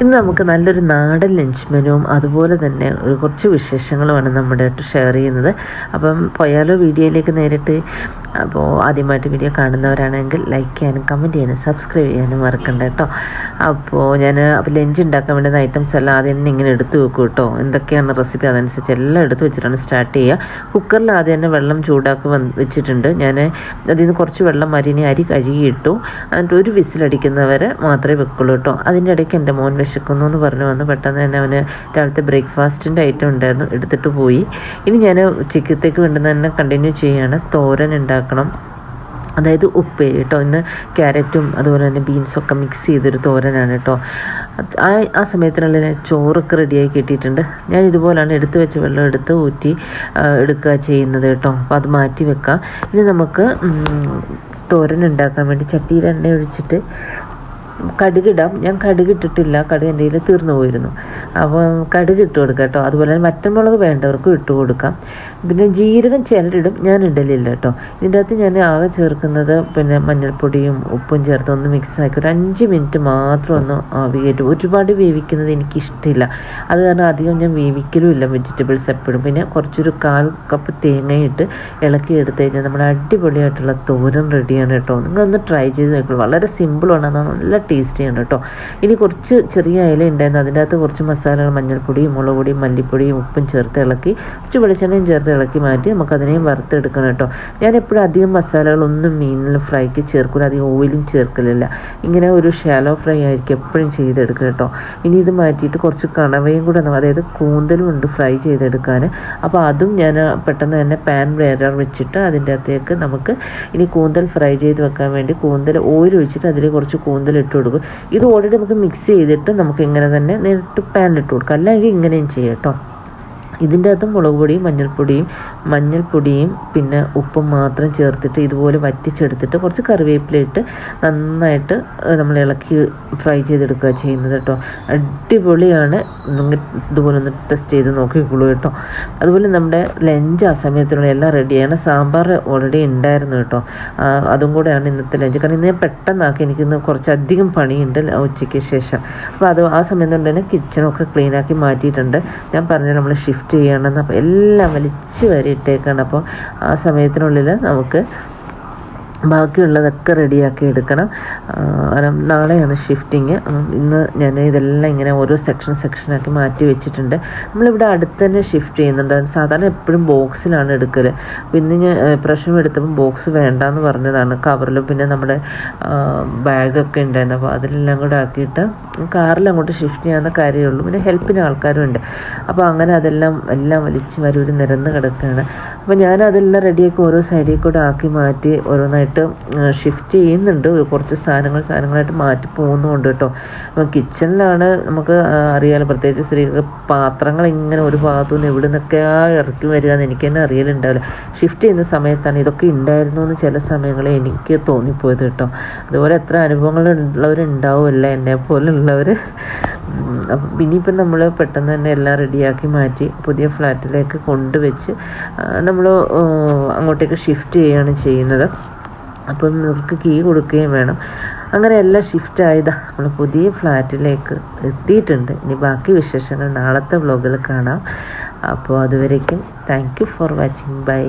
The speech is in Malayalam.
ഇന്ന് നമുക്ക് നല്ലൊരു നാടൻ ലഞ്ച് മെനുവും അതുപോലെ തന്നെ കുറച്ച് വിശേഷങ്ങളുമാണ് നമ്മുടെ ആയിട്ട് ഷെയർ ചെയ്യുന്നത്. അപ്പം പോയാലോ വീഡിയോയിലേക്ക് നേരിട്ട്. അപ്പോൾ ആദ്യമായിട്ട് വീഡിയോ കാണുന്നവരാണെങ്കിൽ ലൈക്ക് ചെയ്യാനും കമൻറ്റ് ചെയ്യാനും സബ്സ്ക്രൈബ് ചെയ്യാനും മറക്കണ്ട കേട്ടോ. അപ്പോൾ ലഞ്ച് ഉണ്ടാക്കാൻ വേണ്ടുന്ന ഐറ്റംസ് എല്ലാം ആദ്യം തന്നെ ഇങ്ങനെ എടുത്ത് വെക്കും കേട്ടോ. എന്തൊക്കെയാണ് റെസിപ്പി അതനുസരിച്ച് എല്ലാം എടുത്ത് വെച്ചിട്ടാണ് സ്റ്റാർട്ട് ചെയ്യുക. കുക്കറിൽ ആദ്യം തന്നെ വെള്ളം ചൂടാക്കി വെച്ചിട്ടുണ്ട്. ഞാൻ അതിൽ നിന്ന് കുറച്ച് വെള്ളം അരി കഴുകിയിട്ടു. എന്നിട്ട് ഒരു വിസിലടിക്കുന്നവരെ മാത്രമേ വെക്കുള്ളൂ കേട്ടോ. അതിൻ്റെ ഇടയ്ക്ക് എൻ്റെ മോൻ വിശക്കുന്നു എന്ന് പറഞ്ഞു വന്ന് പെട്ടെന്ന് തന്നെ അവന് രാവിലത്തെ ബ്രേക്ക്ഫാസ്റ്റിൻ്റെ ഐറ്റം ഉണ്ടായിരുന്നു, എടുത്തിട്ട് പോയി. ഇനി ഞാൻ ഉച്ചക്കത്തേക്ക് വേണ്ടുന്ന തന്നെ കണ്ടിന്യൂ ചെയ്യുകയാണ്. തോരൻ ഉണ്ടാക്കണം, അതായത് ഉപ്പേരി കേട്ടോ. ഇന്ന് ക്യാരറ്റും അതുപോലെ തന്നെ ബീൻസൊക്കെ മിക്സ് ചെയ്തൊരു തോരനാണ് കേട്ടോ. ആ സമയത്തിനുള്ളിൽ ചോറൊക്കെ റെഡിയായി കിട്ടിയിട്ടുണ്ട്. ഞാൻ ഇതുപോലെയാണ് എടുത്ത് വെച്ച് വെള്ളം എടുത്ത് ഊറ്റി എടുക്കുക ചെയ്യുന്നത് കേട്ടോ. അപ്പോൾ അത് മാറ്റി വെക്കാം. ഇനി നമുക്ക് തോരൻ ഉണ്ടാക്കാൻ വേണ്ടി ചട്ടിയിൽ എണ്ണ ഒഴിച്ചിട്ട് കടുകിടാം. ഞാൻ കടുകിട്ടിട്ടില്ല, കടുക് എൻ്റെ കയ്യിൽ തീർന്നു പോയിരുന്നു. അപ്പോൾ കടുക് ഇട്ട് കൊടുക്കാം കേട്ടോ. അതുപോലെ തന്നെ വറ്റൽമുളക് വേണ്ടവർക്കും ഇട്ട് കൊടുക്കാം. പിന്നെ ജീരകം ചിലരിടും, ഞാൻ ഇടലില്ല കേട്ടോ. ഇതിൻ്റെ അകത്ത് ഞാൻ ആകെ ചേർക്കുന്നത് മഞ്ഞൾപ്പൊടിയും ഉപ്പും ചേർത്ത് ഒന്ന് മിക്സ് ആക്കി ഒരു 5 മിനിറ്റ് മാത്രം ഒന്ന് ആവിയേറ്റും. ഒരുപാട് വേവിക്കുന്നത് എനിക്കിഷ്ടമില്ല, അത് കാരണം അധികം ഞാൻ വേവിക്കലുമില്ല വെജിറ്റബിൾസ് എപ്പോഴും. പിന്നെ കുറച്ചൊരു 1/4 കപ്പ് തേങ്ങയിട്ട് ഇളക്കി എടുത്ത് കഴിഞ്ഞാൽ നമ്മുടെ അടിപൊളിയായിട്ടുള്ള തോരൻ റെഡിയാണ് കേട്ടോ. നിങ്ങളൊന്ന് ട്രൈ ചെയ്ത് നോക്കുള്ളൂ, വളരെ സിമ്പിളാണ്, അത് നല്ല ടേസ്റ്റ് ചെയ്യണം കേട്ടോ. ഇനി കുറച്ച് ചെറിയ ഇല ഉണ്ടായിരുന്നു, അതിൻ്റെ അകത്ത് കുറച്ച് മസാലകൾ മഞ്ഞൾപ്പൊടിയും മുളക് പൊടിയും മല്ലിപ്പൊടിയും ഉപ്പും ചേർത്ത് ഇളക്കി കുറച്ച് വെളിച്ചെണ്ണയും ചേർത്ത് ഇളക്കി മാറ്റി നമുക്കതിനെയും വറുത്തെടുക്കണം കേട്ടോ. ഞാൻ എപ്പോഴും അധികം മസാലകളൊന്നും മീനിൽ ഫ്രൈക്ക് ചേർക്കില്ല, അധികം ഓയിലും ചേർക്കലില്ല. ഇങ്ങനെ ഒരു ഷാലോ ഫ്രൈ ആയിരിക്കും എപ്പോഴും ചെയ്തെടുക്കുക കേട്ടോ. ഇനി ഇത് മാറ്റിയിട്ട് കുറച്ച് കണവയും കൂടെ, അതായത് കൂന്തലും ഉണ്ട് ഫ്രൈ ചെയ്തെടുക്കാൻ. അപ്പോൾ അതും ഞാൻ പെട്ടെന്ന് തന്നെ പാൻ വേറെ വെച്ചിട്ട് അതിൻ്റെ അകത്തേക്ക് നമുക്ക് ഇനി കൂന്തൽ ഫ്രൈ ചെയ്ത് വെക്കാൻ വേണ്ടി കൂന്തൽ ഓയിൽ ഒഴിച്ചിട്ട് അതിൽ കുറച്ച് കൂന്തൽ ഇട്ട് കൊടുക്കും. ഇത് ഓൾറെഡി നമുക്ക് മിക്സ് ചെയ്തിട്ട് നമുക്ക് ഇങ്ങനെ തന്നെ നേരിട്ട് പാനിലിട്ട് കൊടുക്കാം, അല്ലെങ്കിൽ ഇങ്ങനെയും ചെയ്യാം കേട്ടോ. ഇതിൻ്റെ അകത്ത് മുളക് പൊടിയും മഞ്ഞൾപ്പൊടിയും പിന്നെ ഉപ്പും മാത്രം ചേർത്തിട്ട് ഇതുപോലെ വറ്റിച്ചെടുത്തിട്ട് കുറച്ച് കറിവേപ്പില ഇട്ട് നന്നായിട്ട് നമ്മൾ ഇളക്കി ഫ്രൈ ചെയ്തെടുക്കുക ചെയ്യുന്നത് കേട്ടോ. അടിപൊളിയാണ്, ഇതുപോലെ ഒന്ന് ടെസ്റ്റ് ചെയ്ത് നോക്കിക്കോളൂ കേട്ടോ. അതുപോലെ നമ്മുടെ ലഞ്ച് ആ സമയത്തിനുള്ള എല്ലാം റെഡിയാണ്. സാമ്പാർ ഓൾറെഡി ഉണ്ടായിരുന്നു കേട്ടോ. അതും കൂടെയാണ് ഇന്നത്തെ ലഞ്ച്. കാരണം ഇന്ന് ഞാൻ പെട്ടെന്നാക്കി, എനിക്കിന്ന് കുറച്ചധികം പണിയുണ്ട് ഉച്ചയ്ക്ക് ശേഷം. അപ്പോൾ ആ സമയം കൊണ്ട് തന്നെ കിച്ചണൊക്കെ ക്ലീനാക്കി മാറ്റിയിട്ടുണ്ട്. ഞാൻ പറഞ്ഞാൽ നമ്മൾ ഷിഫ്റ്റ് ചെയ്യണമെന്ന്, അപ്പോൾ എല്ലാം വലിച്ച് വരിയിട്ടേക്കാണ്. അപ്പോൾ ആ സമയത്തിനുള്ളിൽ നമുക്ക് ബാക്കിയുള്ളതൊക്കെ റെഡിയാക്കി എടുക്കണം. നാളെയാണ് ഷിഫ്റ്റിങ്. ഇന്ന് ഞാൻ ഇതെല്ലാം ഇങ്ങനെ ഓരോ സെക്ഷനാക്കി മാറ്റി വെച്ചിട്ടുണ്ട്. നമ്മളിവിടെ അടുത്ത് തന്നെ ഷിഫ്റ്റ് ചെയ്യുന്നുണ്ട്. സാധാരണ എപ്പോഴും ബോക്സിലാണ് എടുക്കൽ. പിന്നെ ഞാൻ പ്രശ്നം എടുത്തപ്പോൾ ബോക്സ് വേണ്ടാന്ന് പറഞ്ഞതാണ്. കവറിലും പിന്നെ നമ്മുടെ ബാഗൊക്കെ ഉണ്ടായിരുന്നു, അപ്പോൾ അതിലെല്ലാം കൂടെ ആക്കിയിട്ട് കാറിൽ അങ്ങോട്ട് ഷിഫ്റ്റ് ചെയ്യാവുന്ന കാര്യമുള്ളൂ. പിന്നെ ഹെൽപ്പിന് ആൾക്കാരും ഉണ്ട്. അപ്പോൾ അങ്ങനെ എല്ലാം വലിച്ച് ഒരു നിരന്ന് കിടക്കുകയാണ്. അപ്പോൾ ഞാൻ അതെല്ലാം റെഡിയാക്കി ഓരോ സൈഡിൽ കൂടെ ആക്കി മാറ്റി ഓരോന്നായിട്ട് ഷിഫ്റ്റ് ചെയ്യുന്നുണ്ട്. കുറച്ച് സാധനങ്ങളായിട്ട് മാറ്റി പോകുന്നുണ്ട് കേട്ടോ. കിച്ചണിലാണ് നമുക്ക് അറിയാലോ, പ്രത്യേകിച്ച് സ്ത്രീകൾക്ക് പാത്രങ്ങൾ ഇങ്ങനെ ഒരു ഭാഗത്തു നിന്ന് എവിടെ നിന്നൊക്കെ ഇറക്കി വരിക എന്ന് എനിക്ക് തന്നെ അറിയലുണ്ടാവില്ല. ഷിഫ്റ്റ് ചെയ്യുന്ന സമയത്താണ് ഇതൊക്കെ ഉണ്ടായിരുന്നു എന്ന് ചില സമയങ്ങളിൽ എനിക്ക് തോന്നിപ്പോയത് കേട്ടോ. അതുപോലെ എത്ര അനുഭവങ്ങൾ ഉള്ളവരുണ്ടാവുമല്ല എന്നെ പോലുള്ളവർ. അപ്പം ഇനിയിപ്പം നമ്മൾ പെട്ടെന്ന് തന്നെ എല്ലാം റെഡിയാക്കി മാറ്റി പുതിയ ഫ്ലാറ്റിലേക്ക് കൊണ്ടുവച്ച് നമ്മൾ അങ്ങോട്ടേക്ക് ഷിഫ്റ്റ് ചെയ്യുകയാണ് ചെയ്യുന്നത്. അപ്പം നമുക്ക് കീ കൊടുക്കുകയും വേണം. അങ്ങനെ എല്ലാം ഷിഫ്റ്റ് ആയതാ നമ്മൾ പുതിയ ഫ്ലാറ്റിലേക്ക് എത്തിയിട്ടുണ്ട്. ഇനി ബാക്കി വിശേഷങ്ങൾ നാളത്തെ വ്ലോഗിൽ കാണാം. അപ്പോൾ അതുവരേക്കും thank you for watching. By.